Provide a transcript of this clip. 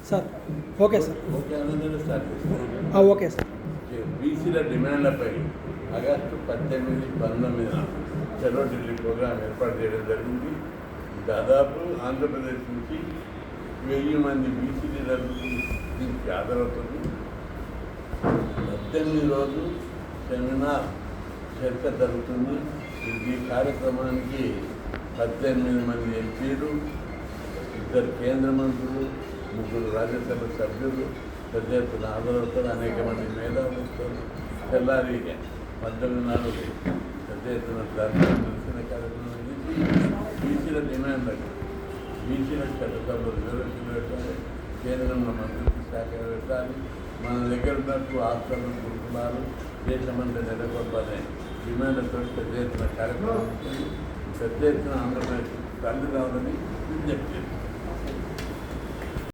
Sir okay sir okay sir. బీసీల డిమాండ్లపై August 18, 19 చలో Delhi programme ఏర్పాటు చేయడం జరిగింది. దాదాపు ఆంధ్రప్రదేశ్ నుంచి 1000 మంది బీసీ లీడర్లకు దీనికి హాజరవుతుంది. 18 రోజులు సెమినార్ చర్చ జరుగుతుంది. ఈ కార్యక్రమానికి 18 మంది ఎంపీలు, 2 కేంద్ర మంత్రులు, 3 రాజ్యసభ సభ్యులు పెద్ద ఎత్తున హాజరవుతారు. అనేక మంది మేధావులు వస్తారు. తెల్లారి 18 పెద్ద ఎత్తున నిరసన కార్యక్రమం చేసి బీసీల డిమాండ్లకు బీసీల చట్టసభలు రిజర్వేషన్ పెట్టాలి, కేంద్రంలో మంత్రిత్వ శాఖ పెట్టాలి, మన దగ్గర ఉన్నట్టు హాస్టల్ గురుకులాలు దేశమంతా నెలకొల్పాలనే డిమాండ్లతో పెద్ద ఎత్తున కార్యక్రమం పెద్ద ఎత్తున ఆంధ్రప్రదేశ్ తల్లి రావాలని విజ్ఞప్తి చేస్తారు.